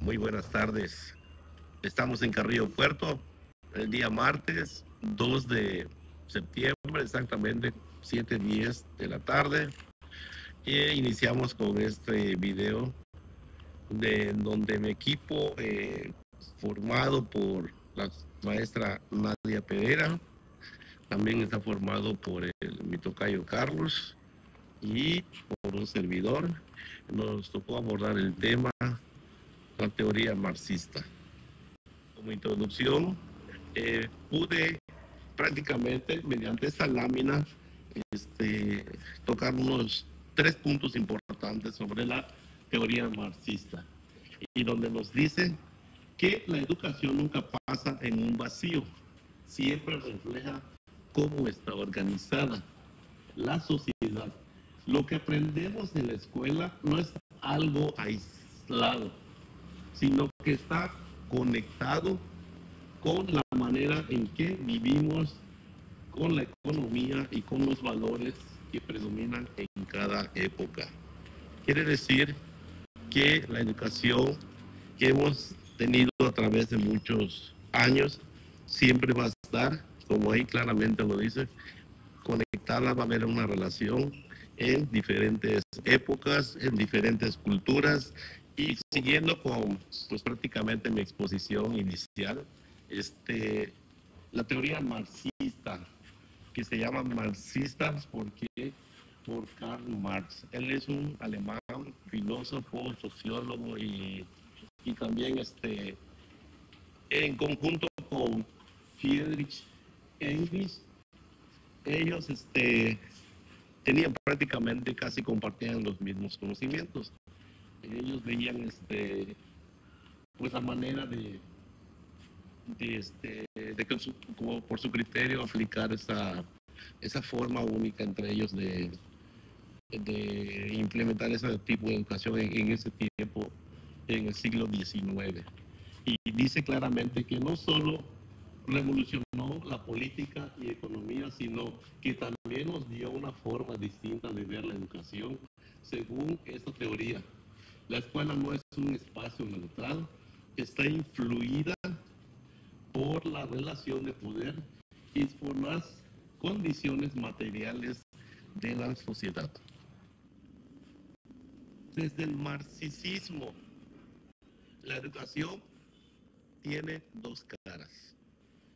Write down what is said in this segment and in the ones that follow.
Muy buenas tardes. Estamos en Carrillo Puerto el día martes 2 de septiembre, exactamente 7:10 de la tarde. Y iniciamos con este video donde mi equipo, formado por la maestra Nadia Pereira, también está formado por mi tocayo Carlos y por un servidor. Nos tocó abordar el tema, la teoría marxista. Como introducción, pude prácticamente mediante esta lámina tocar unos 3 puntos importantes sobre la teoría marxista, y donde nos dice que la educación nunca pasa en un vacío, siempre refleja cómo está organizada la sociedad. Lo que aprendemos en la escuela no es algo aislado, sino que está conectado con la manera en que vivimos, con la economía y con los valores que predominan en cada época. Quiere decir que la educación que hemos tenido a través de muchos años siempre va a estar, como ahí claramente lo dice, conectada, va a haber una relación en diferentes épocas, en diferentes culturas. Y siguiendo con, pues, prácticamente mi exposición inicial, la teoría marxista, que se llama marxista porque por Karl Marx. Él es un alemán, filósofo, sociólogo y también en conjunto con Friedrich Engels. Ellos tenían prácticamente, casi compartían los mismos conocimientos. Ellos veían pues la manera como por su criterio aplicar esa forma única entre ellos de implementar ese tipo de educación en ese tiempo, en el siglo XIX. Y dice claramente que no solo revolucionó la política y economía, sino que también nos dio una forma distinta de ver la educación. Según esta teoría, la escuela no es un espacio neutral, está influida por la relación de poder y por las condiciones materiales de la sociedad. Desde el marxismo, la educación tiene dos caras.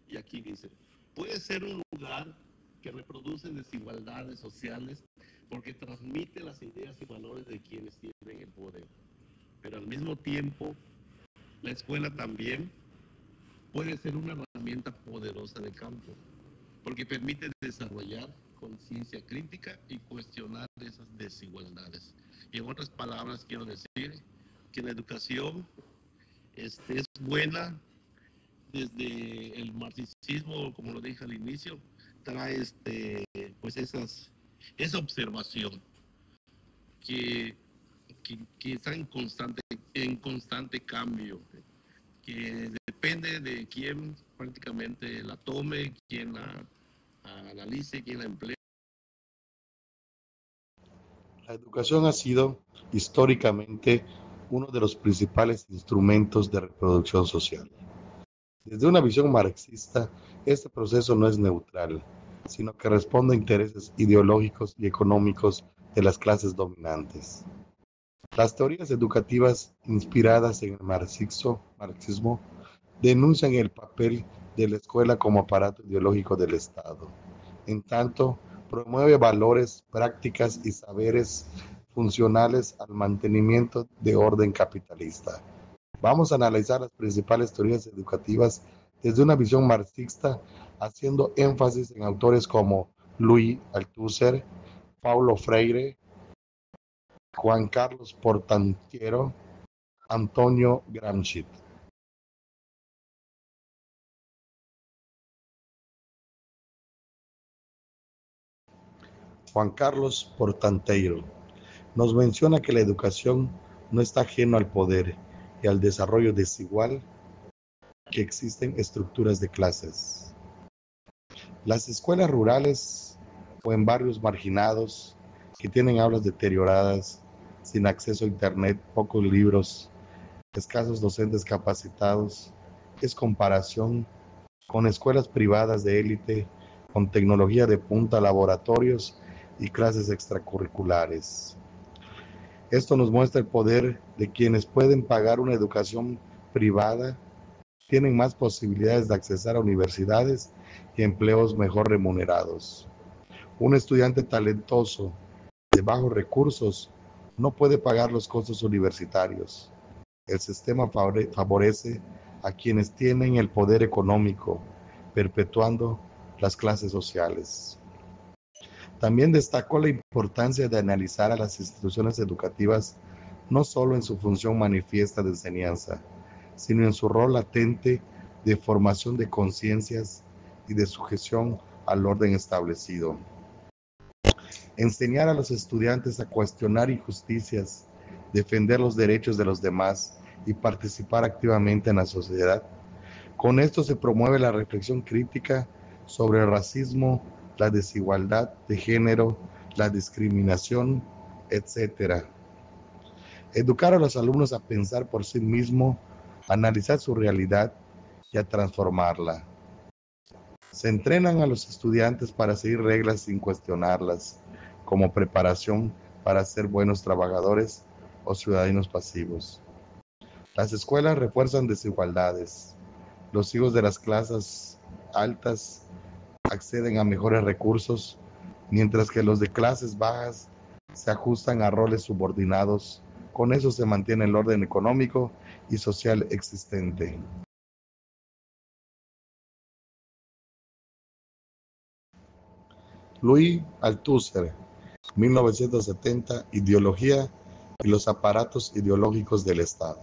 Y aquí dice, puede ser un lugar que reproduce desigualdades sociales porque transmite las ideas y valores de quienes tienen el poder. Pero al mismo tiempo, la escuela también puede ser una herramienta poderosa de campo, porque permite desarrollar conciencia crítica y cuestionar esas desigualdades. Y en otras palabras, quiero decir que la educación es buena. Desde el marxismo, como lo dije al inicio, trae pues esa observación que, que está en constante cambio, que depende de quién prácticamente la tome, quién la analice, quién la emplee. La educación ha sido históricamente uno de los principales instrumentos de reproducción social. Desde una visión marxista, este proceso no es neutral, sino que responde a intereses ideológicos y económicos de las clases dominantes. Las teorías educativas inspiradas en el marxismo denuncian el papel de la escuela como aparato ideológico del Estado, en tanto promueve valores, prácticas y saberes funcionales al mantenimiento de orden capitalista. Vamos a analizar las principales teorías educativas desde una visión marxista, haciendo énfasis en autores como Louis Althusser, Paulo Freire, Juan Carlos Portantiero, Antonio Gramsci. Juan Carlos Portantiero nos menciona que la educación no está ajeno al poder y al desarrollo desigual, que existen estructuras de clases. Las escuelas rurales o en barrios marginados que tienen aulas deterioradas, sin acceso a internet, pocos libros escasos docentes capacitados, es comparación con escuelas privadas de élite, con tecnología de punta, laboratorios y clases extracurriculares. Esto nos muestra el poder de quienes pueden pagar una educación privada, tienen más posibilidades de acceder a universidades y empleos mejor remunerados. Un estudiante talentoso de bajos recursos no puede pagar los costos universitarios. El sistema favorece a quienes tienen el poder económico, perpetuando las clases sociales. También destacó la importancia de analizar a las instituciones educativas no solo en su función manifiesta de enseñanza, sino en su rol latente de formación de conciencias y de sujeción al orden establecido. Enseñar a los estudiantes a cuestionar injusticias, defender los derechos de los demás y participar activamente en la sociedad. Con esto se promueve la reflexión crítica sobre el racismo, la desigualdad de género, la discriminación, etc. Educar a los alumnos a pensar por sí mismos, a analizar su realidad y a transformarla. Se entrenan a los estudiantes para seguir reglas sin cuestionarlas, como preparación para ser buenos trabajadores o ciudadanos pasivos. Las escuelas refuerzan desigualdades. Los hijos de las clases altas acceden a mejores recursos, mientras que los de clases bajas se ajustan a roles subordinados. Con eso se mantiene el orden económico y social existente. Louis Althusser, 1970, Ideología y los aparatos ideológicos del Estado.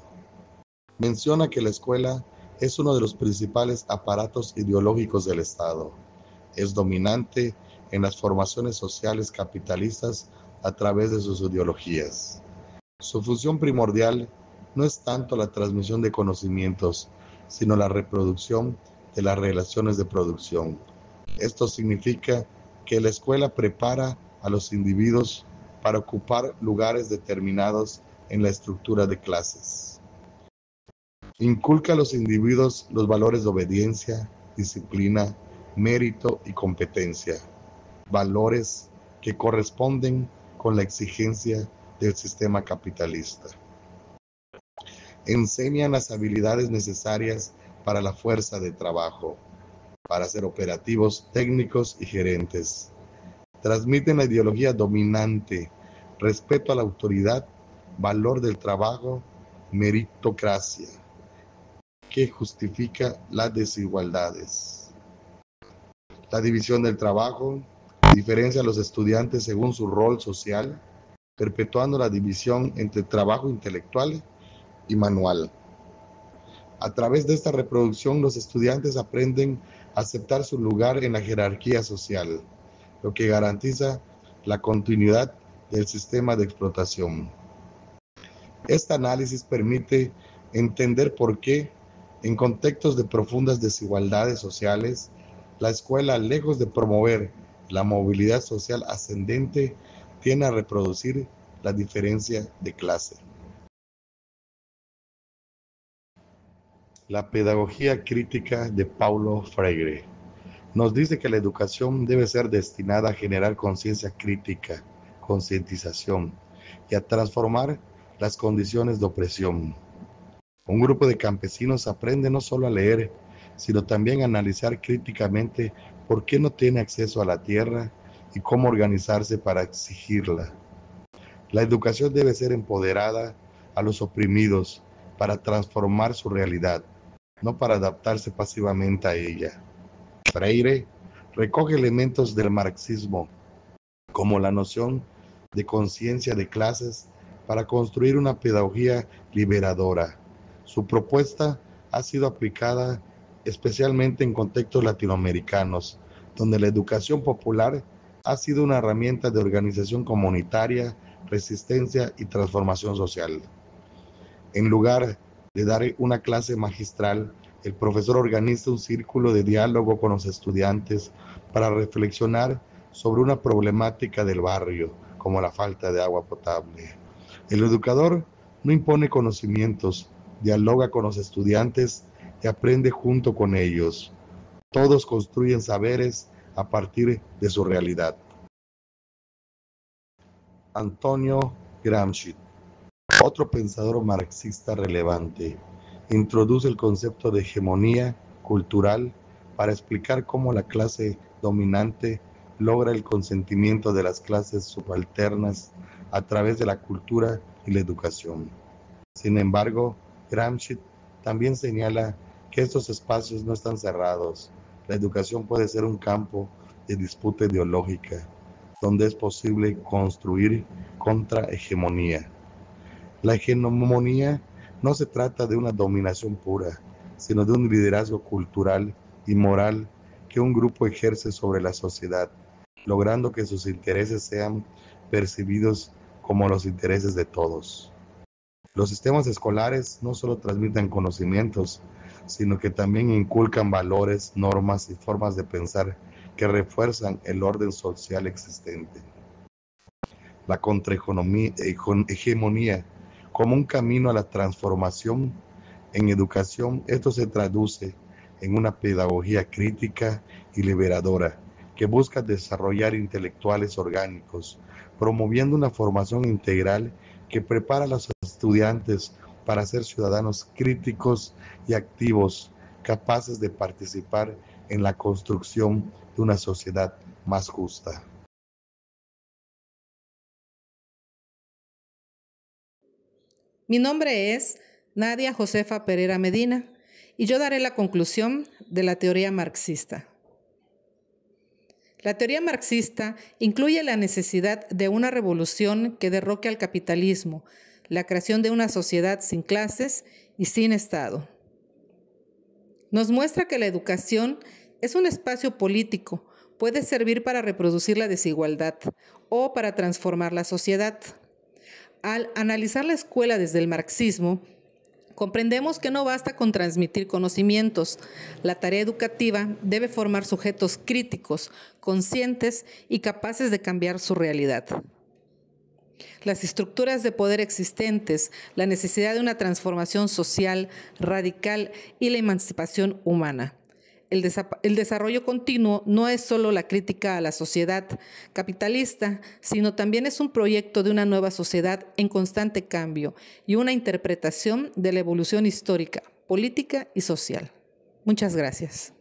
Menciona que la escuela es uno de los principales aparatos ideológicos del Estado. Es dominante en las formaciones sociales capitalistas a través de sus ideologías. Su función primordial no es tanto la transmisión de conocimientos, sino la reproducción de las relaciones de producción. Esto significa que la escuela prepara a los individuos para ocupar lugares determinados en la estructura de clases. Inculca a los individuos los valores de obediencia, disciplina, mérito y competencia, valores que corresponden con la exigencia del sistema capitalista. Enseñan las habilidades necesarias para la fuerza de trabajo, para ser operativos, técnicos y gerentes. Transmiten la ideología dominante, respeto a la autoridad, valor del trabajo, meritocracia, que justifica las desigualdades. La división del trabajo diferencia a los estudiantes según su rol social, perpetuando la división entre trabajo intelectual y manual. A través de esta reproducción, los estudiantes aprenden a aceptar su lugar en la jerarquía social, lo que garantiza la continuidad del sistema de explotación. Este análisis permite entender por qué, en contextos de profundas desigualdades sociales, la escuela, lejos de promover la movilidad social ascendente, tiende a reproducir la diferencia de clase. La pedagogía crítica de Paulo Freire nos dice que la educación debe ser destinada a generar conciencia crítica, concientización y a transformar las condiciones de opresión. Un grupo de campesinos aprende no solo a leer, sino también a analizar críticamente por qué no tiene acceso a la tierra y cómo organizarse para exigirla. La educación debe ser empoderada a los oprimidos para transformar su realidad, no para adaptarse pasivamente a ella. Freire recoge elementos del marxismo, como la noción de conciencia de clases, para construir una pedagogía liberadora. Su propuesta ha sido aplicada especialmente en contextos latinoamericanos, donde la educación popular ha sido una herramienta de organización comunitaria, resistencia y transformación social. En lugar de dar una clase magistral, el profesor organiza un círculo de diálogo con los estudiantes para reflexionar sobre una problemática del barrio, como la falta de agua potable. El educador no impone conocimientos, dialoga con los estudiantes y aprende junto con ellos. Todos construyen saberes a partir de su realidad. Antonio Gramsci, otro pensador marxista relevante, introduce el concepto de hegemonía cultural para explicar cómo la clase dominante logra el consentimiento de las clases subalternas a través de la cultura y la educación. Sin embargo, Gramsci también señala que estos espacios no están cerrados. La educación puede ser un campo de disputa ideológica, donde es posible construir contrahegemonía. La hegemonía no se trata de una dominación pura, sino de un liderazgo cultural y moral que un grupo ejerce sobre la sociedad, logrando que sus intereses sean percibidos como los intereses de todos. Los sistemas escolares no solo transmiten conocimientos, sino que también inculcan valores, normas y formas de pensar que refuerzan el orden social existente. La contrahegemonía como un camino a la transformación en educación, esto se traduce en una pedagogía crítica y liberadora que busca desarrollar intelectuales orgánicos, promoviendo una formación integral que prepara a los estudiantes para ser ciudadanos críticos y activos, capaces de participar en la construcción de una sociedad más justa. Mi nombre es Nadia Josefa Pereira Medina y yo daré la conclusión de la teoría marxista. La teoría marxista incluye la necesidad de una revolución que derroque al capitalismo, la creación de una sociedad sin clases y sin Estado. Nos muestra que la educación es un espacio político, puede servir para reproducir la desigualdad o para transformar la sociedad. Al analizar la escuela desde el marxismo, comprendemos que no basta con transmitir conocimientos. La tarea educativa debe formar sujetos críticos, conscientes y capaces de cambiar su realidad. Las estructuras de poder existentes, la necesidad de una transformación social radical y la emancipación humana. El desarrollo continuo no es solo la crítica a la sociedad capitalista, sino también es un proyecto de una nueva sociedad en constante cambio y una interpretación de la evolución histórica, política y social. Muchas gracias.